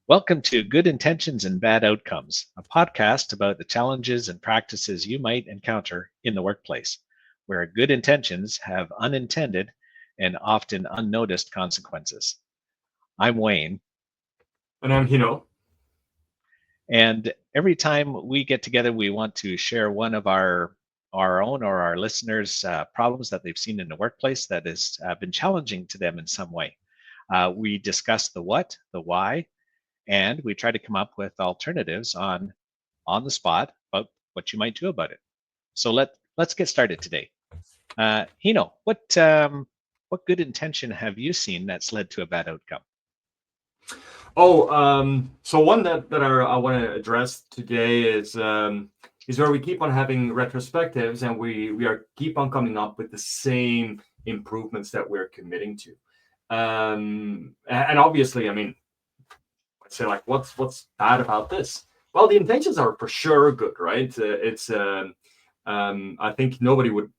Welcome to Good Intentions and Bad Outcomes, a podcast about the challenges and practices you might encounter in the workplace, where good intentions have unintended and often unnoticed consequences. I'm Wayne, And I'm Hino. and every time we get together, we want to share one of our own or our listeners' problems that they've seen in the workplace that has been challenging to them in some way. We discuss the what, the why, and we try to come up with alternatives on the spot about what you might do about it. So let's get started today. Hino, what good intention have you seen that's led to a bad outcome? So one that I want to address today is where we keep on having retrospectives and we are keep on coming up with the same improvements that we're committing to. And obviously, I mean, I'd say like, what's bad about this? Well, the intentions are for sure good, right? I think nobody would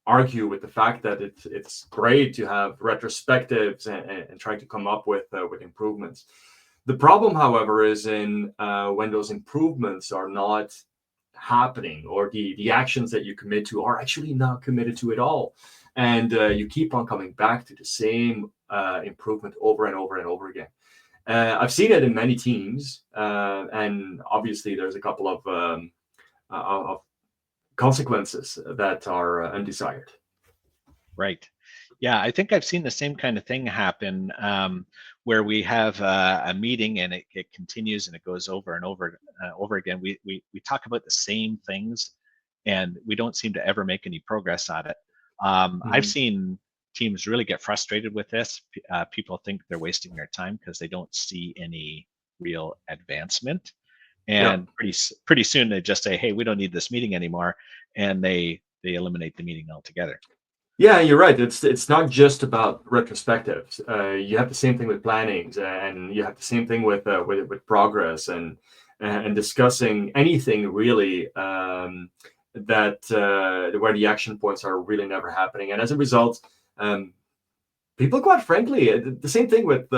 argue with the fact that it's great to have retrospectives and try to come up with improvements. The problem, however, is in when those improvements are not happening, or the actions that you commit to are actually not committed to at all, and you keep on coming back to the same improvement over and over and over again. I've seen it in many teams, and obviously there's a couple of consequences that are undesired. Right. Yeah, I think I've seen the same kind of thing happen where we have a meeting and it continues and it goes over and over again. We talk about the same things and we don't seem to ever make any progress on it. I've Mhm. seen teams really get frustrated with this. People think they're wasting their time because they don't see any real advancement. Yeah. And pretty soon they just say, "Hey, we don't need this meeting anymore," and they eliminate the meeting altogether. Yeah, you're right. It's not just about retrospectives. You have the same thing with plannings, and you have the same thing with progress and discussing anything really that where the action points are really never happening. And as a result, um, people, quite frankly, the same thing with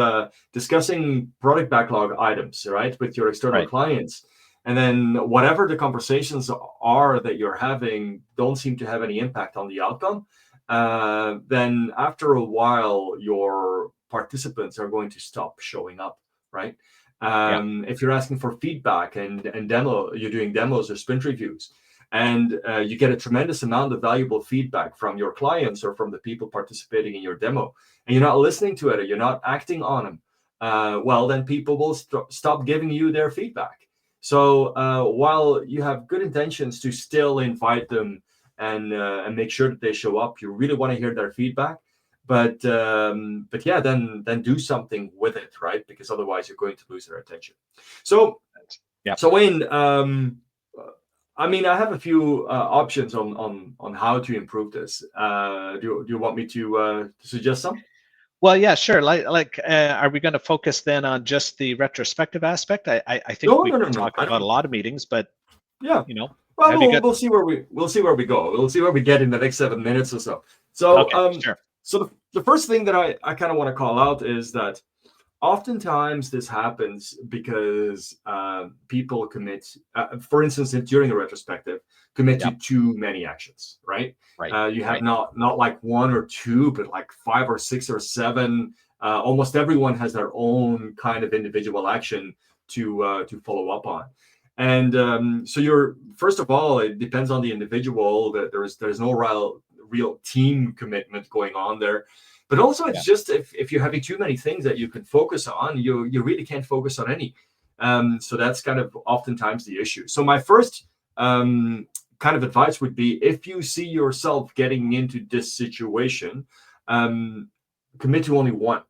discussing product backlog items, right, with your external Right. clients. And then whatever the conversations are that you're having don't seem to have any impact on the outcome. Then after a while, your participants are going to stop showing up, right? Yeah. If you're asking for feedback and demo, you're doing demos or sprint reviews, and you get a tremendous amount of valuable feedback from your clients or from the people participating in your demo, and you're not listening to it or you're not acting on them, well, then people will stop giving you their feedback. So while you have good intentions to still invite them and make sure that they show up, you really want to hear their feedback. But yeah, then do something with it, right? Because otherwise you're going to lose their attention. So Yeah. so Wayne, I mean, I have a few options on how to improve this. Do you want me to suggest some? Well, yeah, sure. Are we going to focus then on just the retrospective aspect? I think No, we no, no, could no. talk I about a don't. lot of meetings, but Yeah. you know, Well, have you we'll got? we'll see where we go. We'll see where we get in the next 7 minutes or so. So Okay, sure. the first thing that I kind of want to call out is that oftentimes this happens because people commit, for instance, during a retrospective, commit Yeah. to too many actions, right? Right. You have Right. not like one or two, but like five or six or seven. Almost everyone has their own kind of individual action to follow up on. And so you're first of all, it depends on the individual. That there's no real team commitment going on there, but also it's Yeah. just if you're having too many things that you can focus on, you really can't focus on any. So that's kind of oftentimes the issue. So my first kind of advice would be, if you see yourself getting into this situation, um, commit to only one.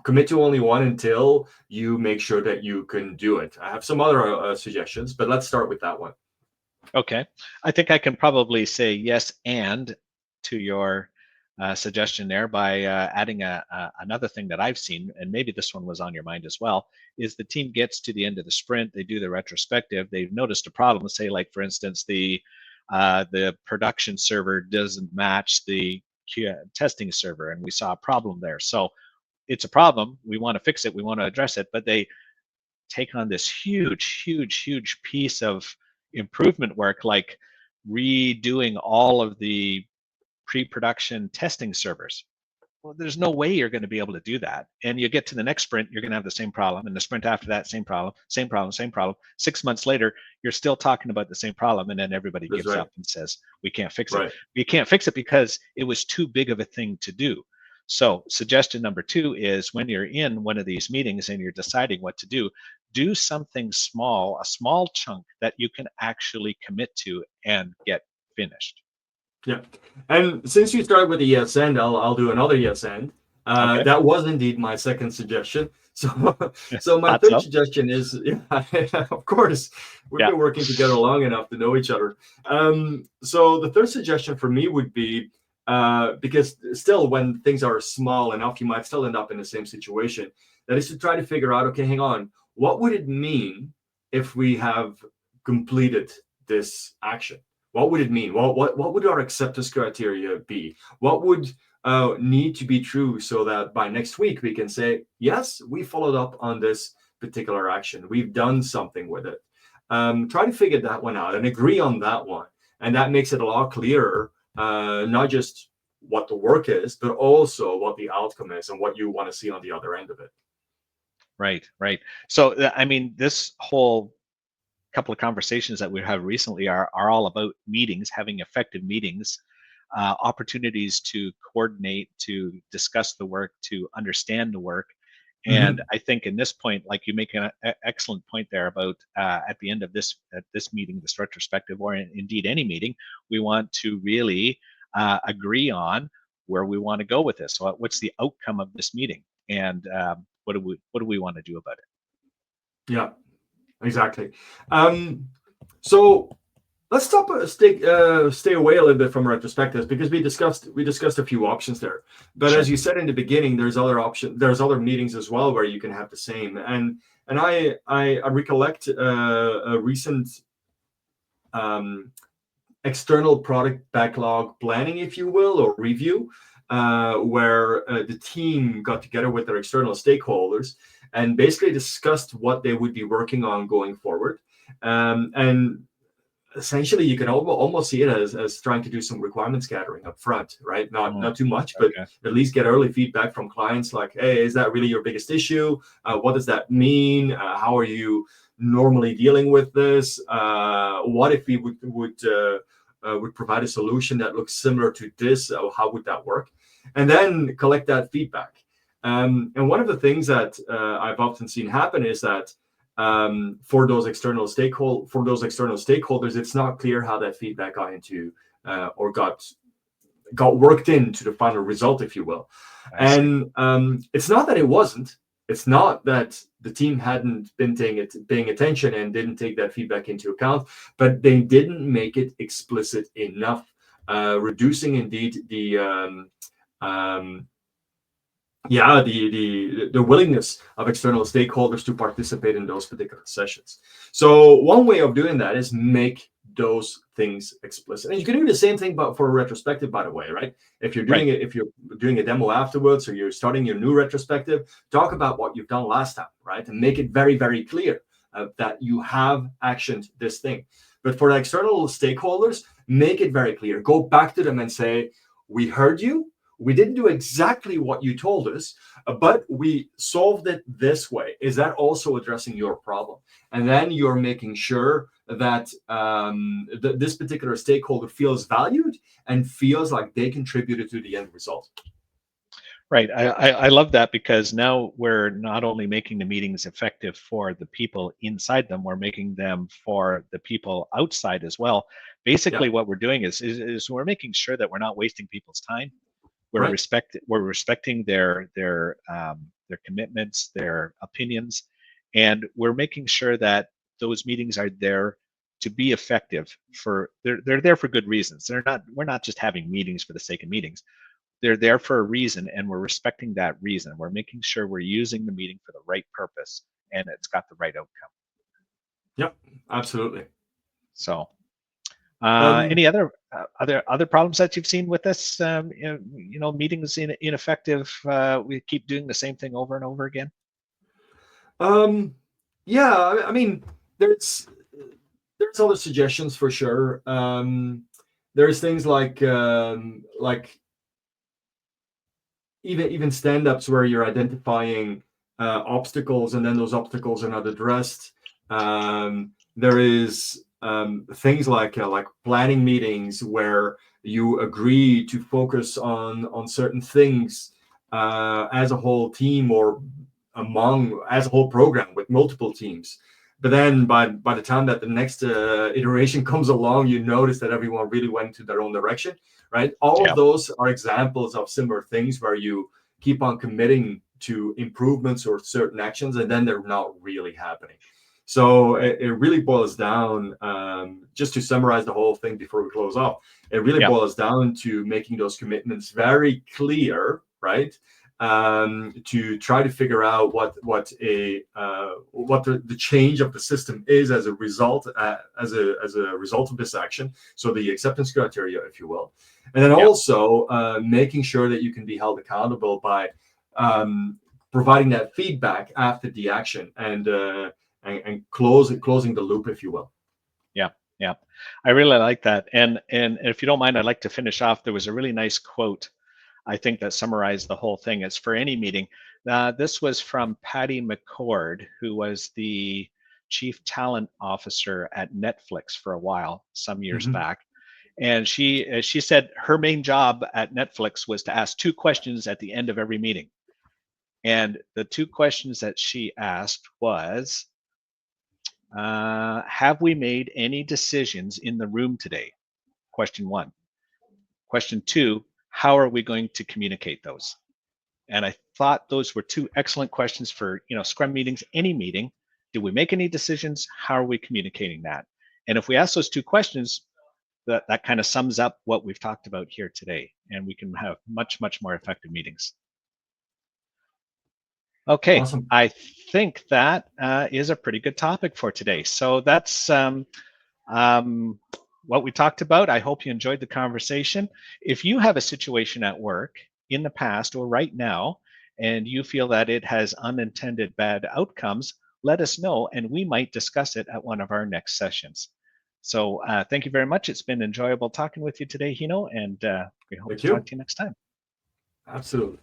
Commit to only one until you make sure that you can do it. I have some other suggestions, but let's start with that one. Okay. I think I can probably say yes and to your suggestion there by adding another thing that I've seen, and maybe this one was on your mind as well, is the team gets to the end of the sprint, they do the retrospective, they've noticed a problem. Say, like for instance, the production server doesn't match the testing server, and we saw a problem there. So it's a problem. We want to fix it. We want to address it. But they take on this huge piece of improvement work, like redoing all of the pre-production testing servers. Well, there's no way you're going to be able to do that. And you get to the next sprint, you're going to have the same problem. And the sprint after that, same problem, same problem, same problem. 6 months later, you're still talking about the same problem. And then everybody That's gives right. up and says, we can't fix it. Right. We can't fix it because it was too big of a thing to do. So suggestion number 2 is when you're in one of these meetings and you're deciding what to do something small, a small chunk that you can actually commit to and get finished. Yeah. And since you started with the yes and, I'll do another yes and. Okay. That was indeed my second suggestion. So, so my Thought third so. suggestion is, yeah, of course, we've Yeah. been working together long enough to know each other. So the third suggestion for me would be, because still when things are small enough, you might still end up in the same situation. That is to try to figure out, okay, hang on, what would it mean if we have completed this action? What would it mean? What would our acceptance criteria be? What would need to be true so that by next week we can say, yes, we followed up on this particular action. We've done something with it. Try to figure that one out and agree on that one. And that makes it a lot clearer, not just what the work is, but also what the outcome is and what you want to see on the other end of it. Right. So, I mean, this whole couple of conversations that we have recently are all about meetings, having effective meetings, opportunities to coordinate, to discuss the work, to understand the work. And Mm-hmm. I think in this point, like you make an excellent point there about at the end of this meeting, this retrospective, or indeed any meeting, we want to really agree on where we want to go with this. So what's the outcome of this meeting, and what do we want to do about it? Yeah, exactly. So let's stay away a little bit from retrospectives because we discussed a few options there. But Sure. as you said in the beginning, there's other meetings as well where you can have the same. And I recollect a recent external product backlog planning, if you will, or review, where the team got together with their external stakeholders and basically discussed what they would be working on going forward. And essentially, you can almost see it as trying to do some requirements gathering up front, right? Not too much, but Okay. at least get early feedback from clients like, hey, is that really your biggest issue? What does that mean? How are you normally dealing with this? What if we would provide a solution that looks similar to this? How would that work? And then collect that feedback. And one of the things that I've often seen happen is that for those external stakeholders, it's not clear how that feedback got into or got worked into the final result, if you will. I see. And it's not that it wasn't. It's not that the team hadn't been paying attention and didn't take that feedback into account, but they didn't make it explicit enough, reducing indeed the willingness of external stakeholders to participate in those particular sessions. So one way of doing that is make those things explicit. And you can do the same thing but for a retrospective, by the way, right? If you're doing Right. it, if you're doing a demo afterwards or you're starting your new retrospective, talk about what you've done last time, right? And make it very, very clear that you have actioned this thing. But for the external stakeholders, make it very clear. Go back to them and say, we heard you. We didn't do exactly what you told us, but we solved it this way. Is that also addressing your problem? And then you're making sure that this particular stakeholder feels valued and feels like they contributed to the end result. Right. I love that because now we're not only making the meetings effective for the people inside them, we're making them for the people outside as well. Yeah, Basically, what we're doing is we're making sure that we're not wasting people's time. right. We're respecting their commitments, their opinions, and we're making sure that those meetings are there to be effective. They're there for good reasons. We're not just having meetings for the sake of meetings. They're there for a reason, and we're respecting that reason. We're making sure we're using the meeting for the right purpose and it's got the right outcome. Yep, absolutely. So Um, Any other problems that you've seen with this? Meetings ineffective. We keep doing the same thing over and over again. um, yeah, I mean, there's there's other suggestions for sure. There's things like even stand-ups where you're identifying obstacles and then those obstacles are not addressed. There is things like planning meetings where you agree to focus on certain things as a whole team or among as a whole program with multiple teams. But then by the time that the next iteration comes along, you notice that everyone really went to their own direction, right? All of Yeah. those are examples of similar things where you keep on committing to improvements or certain actions, and then they're not really happening. So Right. it really boils down, just to summarize the whole thing before we close off, it really Yeah. boils down to making those commitments very clear, right? To try to figure out what the change of the system is as a result as a result of this action. So the acceptance criteria, if you will, and then Yeah. also making sure that you can be held accountable by providing that feedback after the action and closing the loop, if you will. Yeah. Yeah. I really like that. And if you don't mind, I'd like to finish off. There was a really nice quote, I think, that summarized the whole thing. It's for any meeting. This was from Patty McCord, who was the chief talent officer at Netflix for a while, some years Mm-hmm. back. And she said her main job at Netflix was to ask two questions at the end of every meeting. And the two questions that she asked was, have we made any decisions in the room today? Question one. Question two, how are we going to communicate those? And I thought those were two excellent questions for, Scrum meetings, any meeting. Did we make any decisions? How are we communicating that? And if we ask those two questions, that kind of sums up what we've talked about here today, and we can have much, much more effective meetings. Okay, Awesome. I think that is a pretty good topic for today. So that's um, what we talked about. I hope you enjoyed the conversation. If you have a situation at work in the past or right now, and you feel that it has unintended bad outcomes, let us know, and we might discuss it at one of our next sessions. So thank you very much. It's been enjoyable talking with you today, Hino, and we hope Thank to talk you. to you next time. Absolutely.